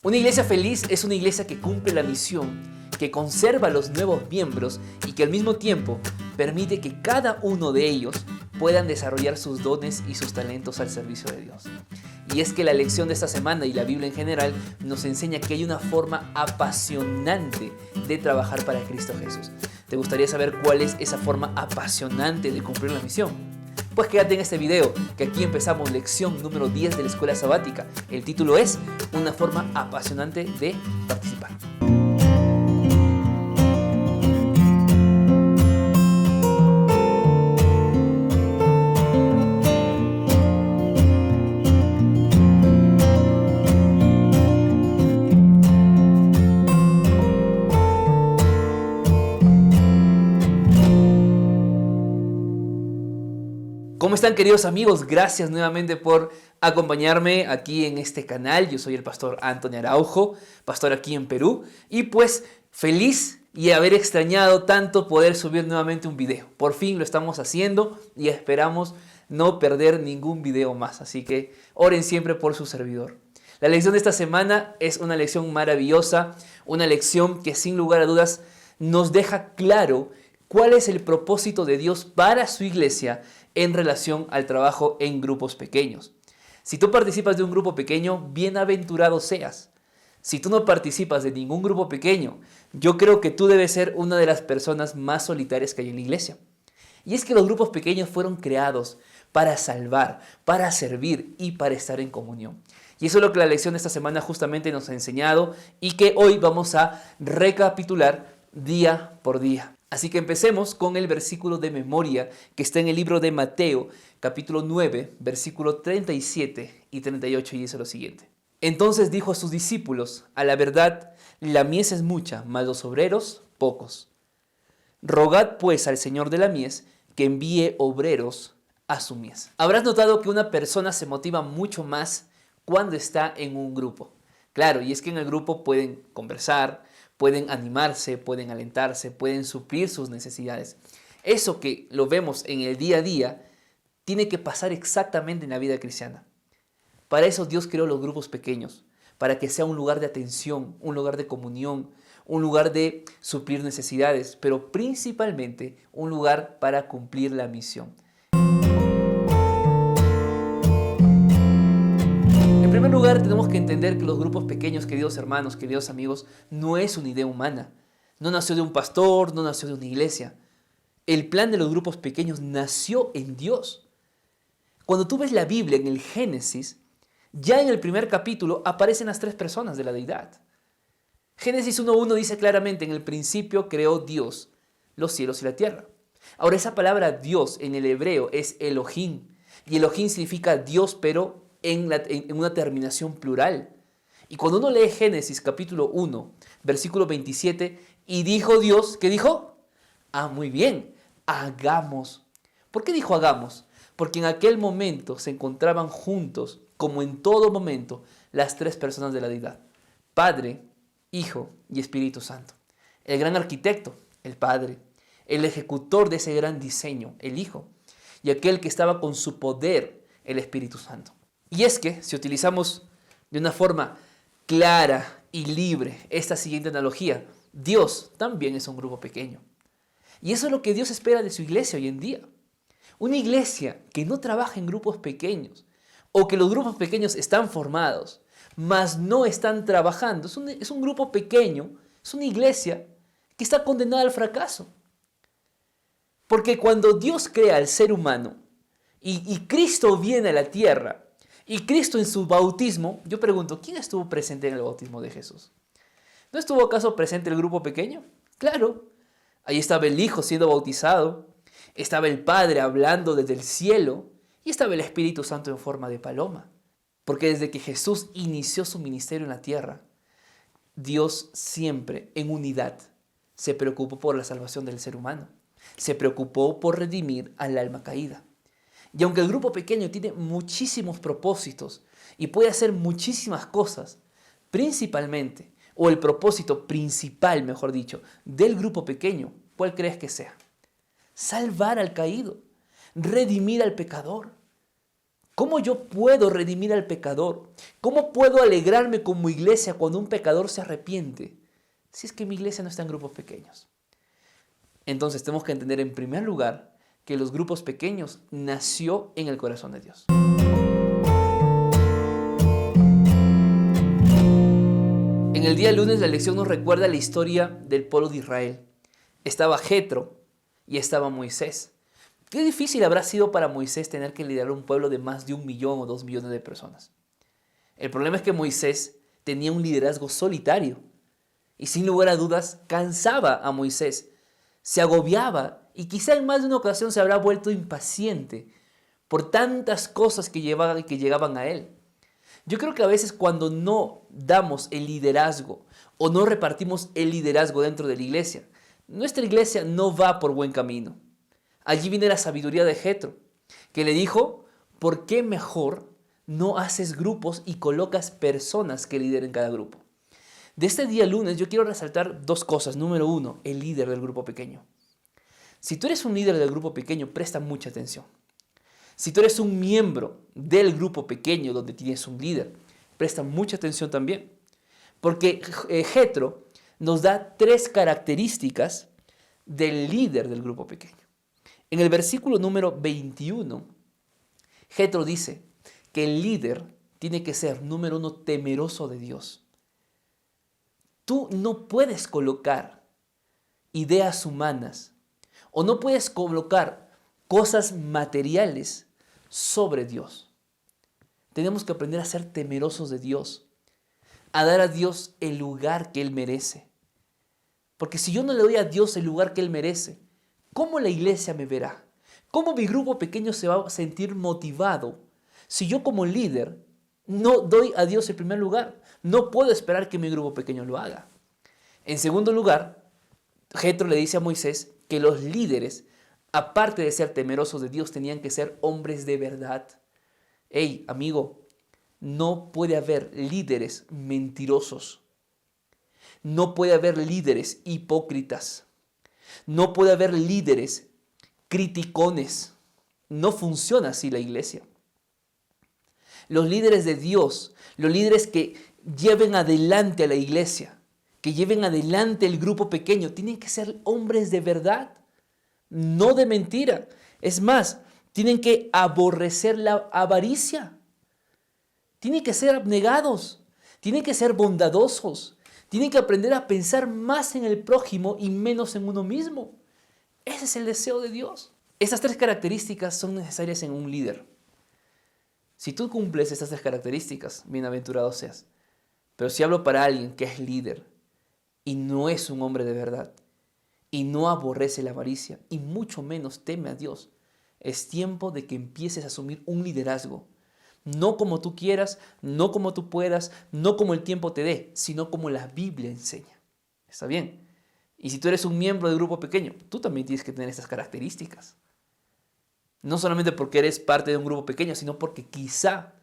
Una iglesia feliz es una iglesia que cumple la misión, que conserva a los nuevos miembros y que al mismo tiempo permite que cada uno de ellos puedan desarrollar sus dones y sus talentos al servicio de Dios. Y es que la lección de esta semana y la Biblia en general nos enseña que hay una forma apasionante de trabajar para Cristo Jesús. ¿Te gustaría saber cuál es esa forma apasionante de cumplir la misión? Pues quédate en este video, que aquí empezamos lección número 10 de la escuela sabática. El título es Una forma apasionante de participar. ¿Cómo están, queridos amigos? Gracias nuevamente por acompañarme aquí en este canal. Yo soy el pastor Antonio Araujo, pastor aquí en Perú. Y pues feliz y haber extrañado tanto poder subir nuevamente un video. Por fin lo estamos haciendo y esperamos no perder ningún video más. Así que oren siempre por su servidor. La lección de esta semana es una lección maravillosa, una lección que sin lugar a dudas nos deja claro cuál es el propósito de Dios para su iglesia en relación al trabajo en grupos pequeños. Si tú participas de un grupo pequeño, bienaventurado seas. Si tú no participas de ningún grupo pequeño, yo creo que tú debes ser una de las personas más solitarias que hay en la iglesia. Y es que los grupos pequeños fueron creados para salvar, para servir y para estar en comunión. Y eso es lo que la lección de esta semana justamente nos ha enseñado y que hoy vamos a recapitular día por día. Así que empecemos con el versículo de memoria que está en el libro de Mateo, capítulo 9, versículo 37 y 38, y dice lo siguiente. Entonces dijo a sus discípulos: a la verdad, la mies es mucha, mas los obreros pocos. Rogad pues al Señor de la mies que envíe obreros a su mies. Habrás notado que una persona se motiva mucho más cuando está en un grupo. Claro, y es que en el grupo pueden conversar, pueden animarse, pueden alentarse, pueden suplir sus necesidades. Eso que lo vemos en el día a día tiene que pasar exactamente en la vida cristiana. Para eso Dios creó los grupos pequeños, para que sea un lugar de atención, un lugar de comunión, un lugar de suplir necesidades, pero principalmente un lugar para cumplir la misión. En primer lugar, tenemos que entender que los grupos pequeños, queridos hermanos, queridos amigos, no es una idea humana. No nació de un pastor, no nació de una iglesia. El plan de los grupos pequeños nació en Dios. Cuando tú ves la Biblia en el Génesis, ya en el primer capítulo aparecen las tres personas de la deidad. Génesis 1:1 dice claramente: en el principio creó Dios los cielos y la tierra. Ahora, esa palabra Dios en el hebreo es Elohim, y Elohim significa Dios, pero en una terminación plural. Y cuando uno lee Génesis capítulo 1, versículo 27, y dijo Dios, ¿qué dijo? Muy bien, hagamos. ¿Por qué dijo hagamos? Porque en aquel momento se encontraban juntos, como en todo momento, las tres personas de la deidad: Padre, Hijo y Espíritu Santo. El gran arquitecto, el Padre; el ejecutor de ese gran diseño, el Hijo; y aquel que estaba con su poder, el Espíritu Santo. Y es que, si utilizamos de una forma clara y libre esta siguiente analogía, Dios también es un grupo pequeño. Y eso es lo que Dios espera de su iglesia hoy en día. Una iglesia que no trabaja en grupos pequeños, o que los grupos pequeños están formados, mas no están trabajando, es un grupo pequeño, es una iglesia que está condenada al fracaso. Porque cuando Dios crea al ser humano y Cristo viene a la tierra, y Cristo en su bautismo, yo pregunto, ¿quién estuvo presente en el bautismo de Jesús? ¿No estuvo acaso presente el grupo pequeño? Claro, ahí estaba el Hijo siendo bautizado, estaba el Padre hablando desde el cielo, y estaba el Espíritu Santo en forma de paloma. Porque desde que Jesús inició su ministerio en la tierra, Dios siempre en unidad se preocupó por la salvación del ser humano. Se preocupó por redimir al alma caída. Y aunque el grupo pequeño tiene muchísimos propósitos y puede hacer muchísimas cosas, principalmente, o el propósito principal, mejor dicho, del grupo pequeño, ¿cuál crees que sea? Salvar al caído, redimir al pecador. ¿Cómo yo puedo redimir al pecador? ¿Cómo puedo alegrarme como iglesia cuando un pecador se arrepiente? Si es que mi iglesia no está en grupos pequeños. Entonces tenemos que entender en primer lugar que los grupos pequeños nació en el corazón de Dios. En el día lunes la lección nos recuerda la historia del pueblo de Israel. Estaba Jetro y estaba Moisés. Qué difícil habrá sido para Moisés tener que liderar un pueblo de más de 1 millón o 2 millones de personas. El problema es que Moisés tenía un liderazgo solitario y sin lugar a dudas cansaba a Moisés, se agobiaba y quizá en más de una ocasión se habrá vuelto impaciente por tantas cosas que llegaban a él. Yo creo que a veces cuando no damos el liderazgo o no repartimos el liderazgo dentro de la iglesia, nuestra iglesia no va por buen camino. Allí viene la sabiduría de Jetro, que le dijo, ¿por qué mejor no haces grupos y colocas personas que lideren cada grupo? De este día lunes yo quiero resaltar 2 cosas. Número 1, el líder del grupo pequeño. Si tú eres un líder del grupo pequeño, presta mucha atención. Si tú eres un miembro del grupo pequeño donde tienes un líder, presta mucha atención también. Porque Jetro nos da 3 características del líder del grupo pequeño. En el versículo número 21, Jetro dice que el líder tiene que ser, número 1, temeroso de Dios. Tú no puedes colocar ideas humanas o no puedes colocar cosas materiales sobre Dios. Tenemos que aprender a ser temerosos de Dios, a dar a Dios el lugar que Él merece. Porque si yo no le doy a Dios el lugar que Él merece, ¿cómo la iglesia me verá? ¿Cómo mi grupo pequeño se va a sentir motivado si yo como líder no doy a Dios el primer lugar? No puedo esperar que mi grupo pequeño lo haga. En segundo lugar, Jetro le dice a Moisés que los líderes, aparte de ser temerosos de Dios, tenían que ser hombres de verdad. Hey, amigo, no puede haber líderes mentirosos. No puede haber líderes hipócritas. No puede haber líderes criticones. No funciona así la iglesia. Los líderes de Dios, los líderes que lleven adelante a la iglesia, que lleven adelante el grupo pequeño, tienen que ser hombres de verdad, no de mentira. Es más, tienen que aborrecer la avaricia. Tienen que ser abnegados, tienen que ser bondadosos, tienen que aprender a pensar más en el prójimo y menos en uno mismo. Ese es el deseo de Dios. Estas 3 características son necesarias en un líder. Si tú cumples estas 3 características, bienaventurado seas. Pero si hablo para alguien que es líder y no es un hombre de verdad y no aborrece la avaricia y mucho menos teme a Dios, es tiempo de que empieces a asumir un liderazgo. No como tú quieras, no como tú puedas, no como el tiempo te dé, sino como la Biblia enseña. ¿Está bien? Y si tú eres un miembro del grupo pequeño, tú también tienes que tener estas características. No solamente porque eres parte de un grupo pequeño, sino porque quizá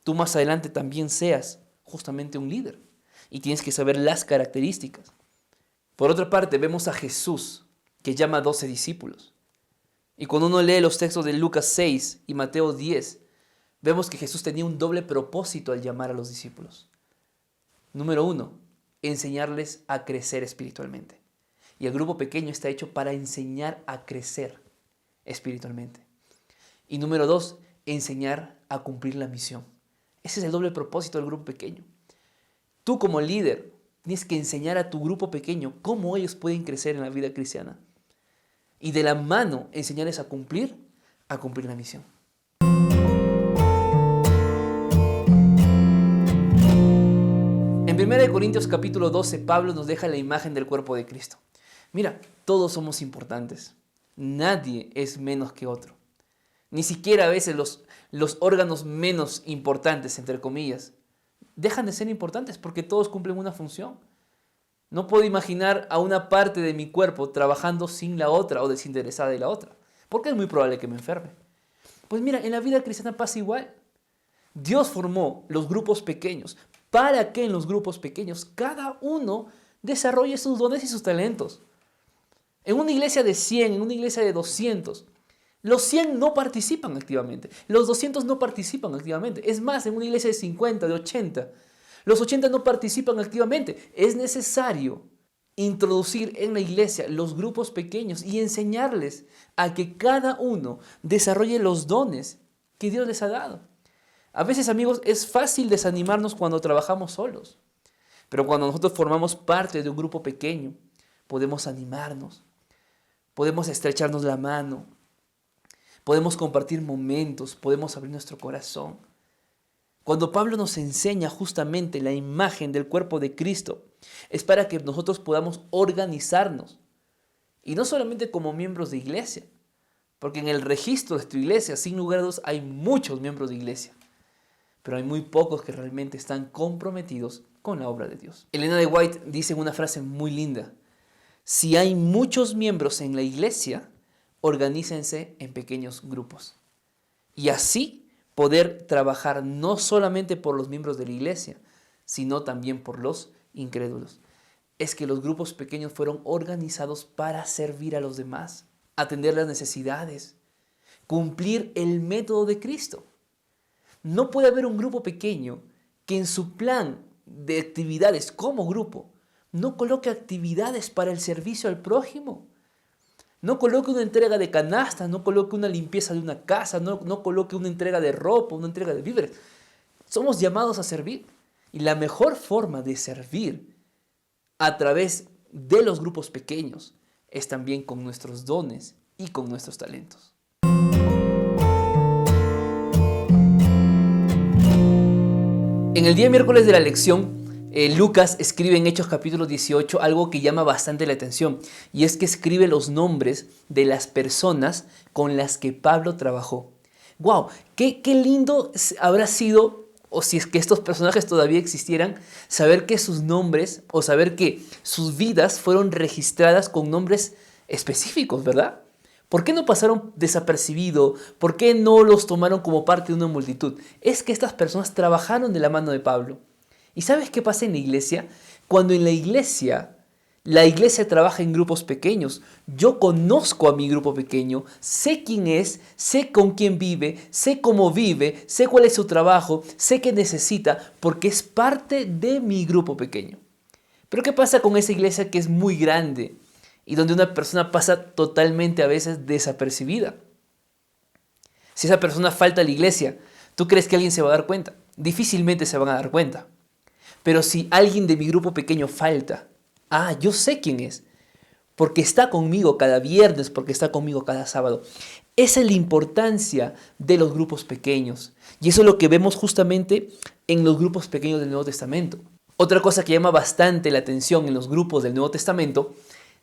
tú más adelante también seas justamente un líder. Y tienes que saber las características. Por otra parte, vemos a Jesús, que llama a 12 discípulos. Y cuando uno lee los textos de Lucas 6 y Mateo 10, vemos que Jesús tenía un doble propósito al llamar a los discípulos. Número 1, enseñarles a crecer espiritualmente. Y el grupo pequeño está hecho para enseñar a crecer espiritualmente. Y número 2, enseñar a cumplir la misión. Ese es el doble propósito del grupo pequeño. Tú como líder tienes que enseñar a tu grupo pequeño cómo ellos pueden crecer en la vida cristiana. Y de la mano enseñarles a cumplir la misión. En 1 Corintios capítulo 12, Pablo nos deja la imagen del cuerpo de Cristo. Mira, todos somos importantes. Nadie es menos que otro. Ni siquiera a veces los órganos menos importantes, entre comillas, dejan de ser importantes porque todos cumplen una función. No puedo imaginar a una parte de mi cuerpo trabajando sin la otra o desinteresada de la otra, porque es muy probable que me enferme. Pues mira, en la vida cristiana pasa igual. Dios formó los grupos pequeños para que en los grupos pequeños cada uno desarrolle sus dones y sus talentos. En una iglesia de 100, en una iglesia de 200, Los 100 no participan activamente. Los 200 no participan activamente. Es más, en una iglesia de 50, de 80, los 80 no participan activamente. Es necesario introducir en la iglesia los grupos pequeños y enseñarles a que cada uno desarrolle los dones que Dios les ha dado. A veces, amigos, es fácil desanimarnos cuando trabajamos solos, pero cuando nosotros formamos parte de un grupo pequeño, podemos animarnos, podemos estrecharnos la mano, podemos compartir momentos, podemos abrir nuestro corazón. Cuando Pablo nos enseña justamente la imagen del cuerpo de Cristo, es para que nosotros podamos organizarnos. Y no solamente como miembros de iglesia, porque en el registro de tu iglesia, sin lugar a dudas, hay muchos miembros de iglesia, pero hay muy pocos que realmente están comprometidos con la obra de Dios. Elena de White dice una frase muy linda: si hay muchos miembros en la iglesia, organícense en pequeños grupos. Y así poder trabajar no solamente por los miembros de la iglesia, sino también por los incrédulos. Es que los grupos pequeños fueron organizados para servir a los demás, atender las necesidades, cumplir el método de Cristo. No puede haber un grupo pequeño que en su plan de actividades como grupo no coloque actividades para el servicio al prójimo. No coloque una entrega de canastas, no coloque una limpieza de una casa, no coloque una entrega de ropa, una entrega de víveres. Somos llamados a servir. Y la mejor forma de servir a través de los grupos pequeños es también con nuestros dones y con nuestros talentos. En el día miércoles de la lección, Lucas escribe en Hechos capítulo 18 algo que llama bastante la atención, y es que escribe los nombres de las personas con las que Pablo trabajó. ¡Wow! ¡Qué lindo habrá sido, o si es que estos personajes todavía existieran, saber que sus nombres o saber que sus vidas fueron registradas con nombres específicos, ¿verdad? ¿Por qué no pasaron desapercibidos? ¿Por qué no los tomaron como parte de una multitud? Es que estas personas trabajaron de la mano de Pablo. ¿Y sabes qué pasa en la iglesia? Cuando en la iglesia trabaja en grupos pequeños, yo conozco a mi grupo pequeño, sé quién es, sé con quién vive, sé cómo vive, sé cuál es su trabajo, sé qué necesita, porque es parte de mi grupo pequeño. Pero ¿qué pasa con esa iglesia que es muy grande y donde una persona pasa totalmente a veces desapercibida? Si esa persona falta a la iglesia, ¿tú crees que alguien se va a dar cuenta? Difícilmente se van a dar cuenta. Pero si alguien de mi grupo pequeño falta, yo sé quién es, porque está conmigo cada viernes, porque está conmigo cada sábado. Esa es la importancia de los grupos pequeños. Y eso es lo que vemos justamente en los grupos pequeños del Nuevo Testamento. Otra cosa que llama bastante la atención en los grupos del Nuevo Testamento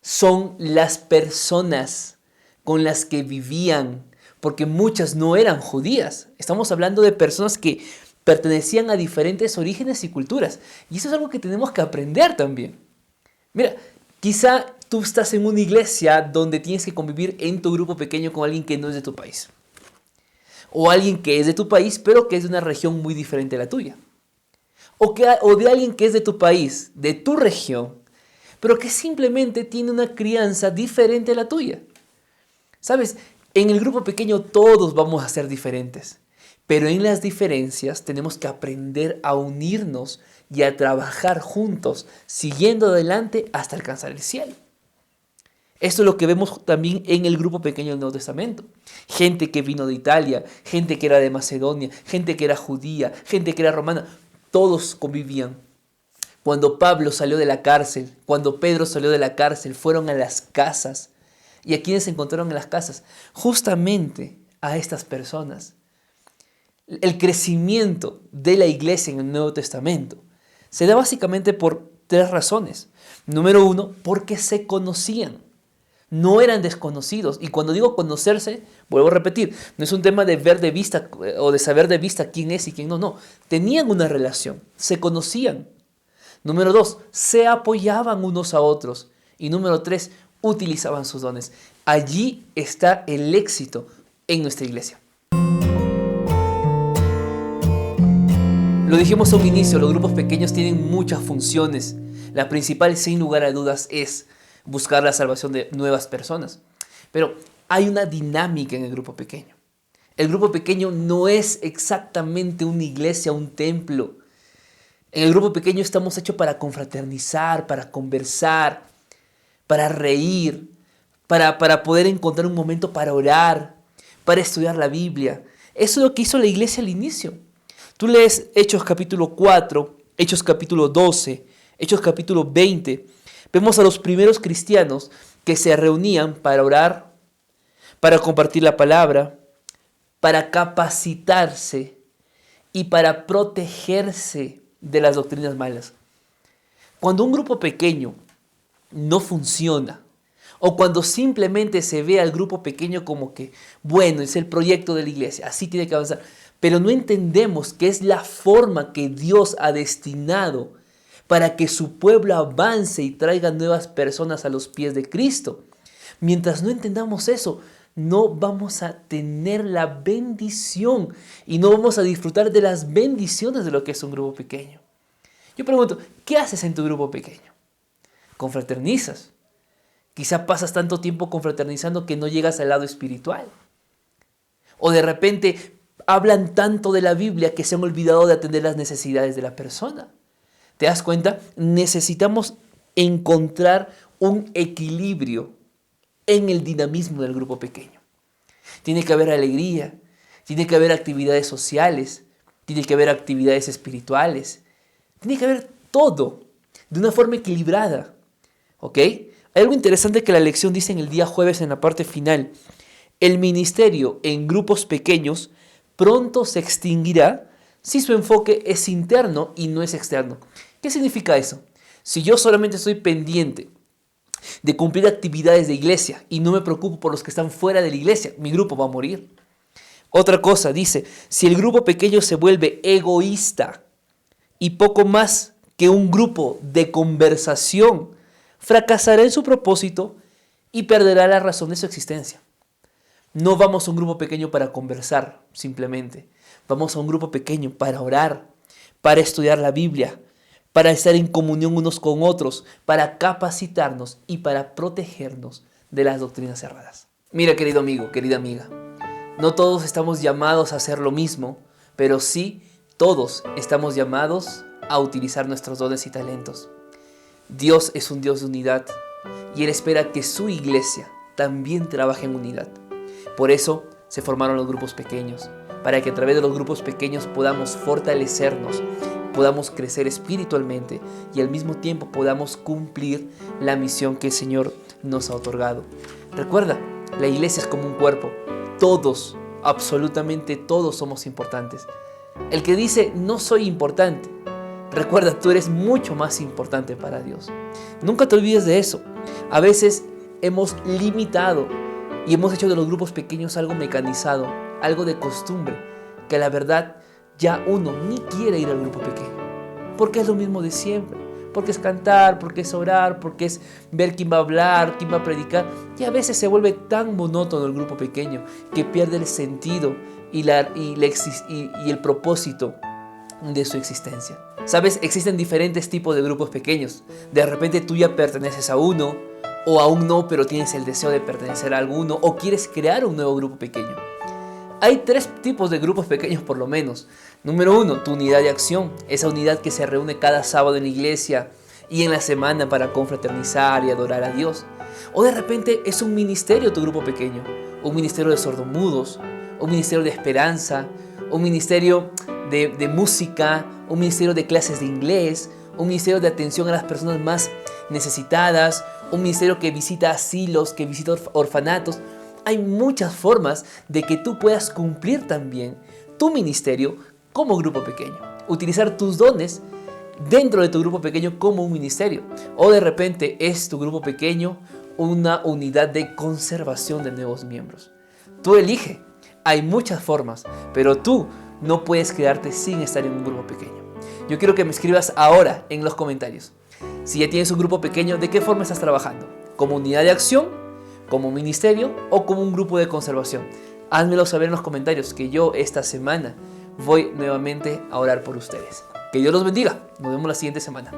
son las personas con las que vivían, porque muchas no eran judías. Estamos hablando de personas que pertenecían a diferentes orígenes y culturas. Y eso es algo que tenemos que aprender también. Mira, quizá tú estás en una iglesia donde tienes que convivir en tu grupo pequeño con alguien que no es de tu país. O alguien que es de tu país, pero que es de una región muy diferente a la tuya. O de alguien que es de tu país, de tu región, pero que simplemente tiene una crianza diferente a la tuya. ¿Sabes? En el grupo pequeño todos vamos a ser diferentes. Pero en las diferencias tenemos que aprender a unirnos y a trabajar juntos, siguiendo adelante hasta alcanzar el cielo. Esto es lo que vemos también en el grupo pequeño del Nuevo Testamento. Gente que vino de Italia, gente que era de Macedonia, gente que era judía, gente que era romana, todos convivían. Cuando Pablo salió de la cárcel, cuando Pedro salió de la cárcel, fueron a las casas. ¿Y a quiénes se encontraron en las casas? Justamente a estas personas. El crecimiento de la iglesia en el Nuevo Testamento se da básicamente por 3 razones. Número 1, porque se conocían. No eran desconocidos. Y cuando digo conocerse, vuelvo a repetir, no es un tema de ver de vista o de saber de vista quién es y quién no. No, tenían una relación, se conocían. Número 2, se apoyaban unos a otros. Y número 3, utilizaban sus dones. Allí está el éxito en nuestra iglesia. Lo dijimos a un inicio, los grupos pequeños tienen muchas funciones. La principal, sin lugar a dudas, es buscar la salvación de nuevas personas. Pero hay una dinámica en el grupo pequeño. El grupo pequeño no es exactamente una iglesia, un templo. En el grupo pequeño estamos hechos para confraternizar, para conversar, para reír, para poder encontrar un momento para orar, para estudiar la Biblia. Eso es lo que hizo la iglesia al inicio. Tú lees Hechos capítulo 4, Hechos capítulo 12, Hechos capítulo 20. Vemos a los primeros cristianos que se reunían para orar, para compartir la palabra, para capacitarse y para protegerse de las doctrinas malas. Cuando un grupo pequeño no funciona, o cuando simplemente se ve al grupo pequeño como que, bueno, es el proyecto de la iglesia, así tiene que avanzar, pero no entendemos que es la forma que Dios ha destinado para que su pueblo avance y traiga nuevas personas a los pies de Cristo. Mientras no entendamos eso, no vamos a tener la bendición y no vamos a disfrutar de las bendiciones de lo que es un grupo pequeño. Yo pregunto, ¿qué haces en tu grupo pequeño? ¿Confraternizas? Quizá pasas tanto tiempo confraternizando que no llegas al lado espiritual. O de repente hablan tanto de la Biblia que se han olvidado de atender las necesidades de la persona. ¿Te das cuenta? Necesitamos encontrar un equilibrio en el dinamismo del grupo pequeño. Tiene que haber alegría, tiene que haber actividades sociales, tiene que haber actividades espirituales, tiene que haber todo de una forma equilibrada. ¿Ok? Hay algo interesante que la lección dice en el día jueves en la parte final. El ministerio en grupos pequeños pronto se extinguirá si su enfoque es interno y no es externo. ¿Qué significa eso? Si yo solamente estoy pendiente de cumplir actividades de iglesia y no me preocupo por los que están fuera de la iglesia, mi grupo va a morir. Otra cosa, dice, si el grupo pequeño se vuelve egoísta y poco más que un grupo de conversación, fracasará en su propósito y perderá la razón de su existencia. No vamos a un grupo pequeño para conversar simplemente. Vamos a un grupo pequeño para orar, para estudiar la Biblia, para estar en comunión unos con otros, para capacitarnos y para protegernos de las doctrinas erradas. Mira, querido amigo, querida amiga, no todos estamos llamados a hacer lo mismo, pero sí todos estamos llamados a utilizar nuestros dones y talentos. Dios es un Dios de unidad y Él espera que su iglesia también trabaje en unidad. Por eso se formaron los grupos pequeños, para que a través de los grupos pequeños podamos fortalecernos, podamos crecer espiritualmente y al mismo tiempo podamos cumplir la misión que el Señor nos ha otorgado. Recuerda, la iglesia es como un cuerpo. Todos, absolutamente todos somos importantes. El que dice no soy importante, recuerda, tú eres mucho más importante para Dios. Nunca te olvides de eso. A veces hemos limitado y hemos hecho de los grupos pequeños algo mecanizado, algo de costumbre, que la verdad ya uno ni quiere ir al grupo pequeño, porque es lo mismo de siempre, porque es cantar, porque es orar, porque es ver quién va a hablar, quién va a predicar, y a veces se vuelve tan monótono el grupo pequeño que pierde el sentido y el propósito de su existencia. ¿Sabes? Existen diferentes tipos de grupos pequeños. De repente tú ya perteneces a uno, o aún no, pero tienes el deseo de pertenecer a alguno, o quieres crear un nuevo grupo pequeño. Hay 3 tipos de grupos pequeños por lo menos. Número 1, tu unidad de acción. Esa unidad que se reúne cada sábado en la iglesia y en la semana para confraternizar y adorar a Dios. O de repente es un ministerio tu grupo pequeño. Un ministerio de sordomudos, un ministerio de esperanza, un ministerio de música, un ministerio de clases de inglés, un ministerio de atención a las personas más necesitadas, un ministerio que visita asilos, que visita orfanatos. Hay muchas formas de que tú puedas cumplir también tu ministerio como grupo pequeño. Utilizar tus dones dentro de tu grupo pequeño como un ministerio. O de repente es tu grupo pequeño una unidad de conservación de nuevos miembros. Tú elige. Hay muchas formas, pero tú no puedes quedarte sin estar en un grupo pequeño. Yo quiero que me escribas ahora en los comentarios. Si ya tienes un grupo pequeño, ¿de qué forma estás trabajando? ¿Como unidad de acción? ¿Como ministerio? ¿O como un grupo de conservación? Házmelo saber en los comentarios, que yo esta semana voy nuevamente a orar por ustedes. Que Dios los bendiga. Nos vemos la siguiente semana.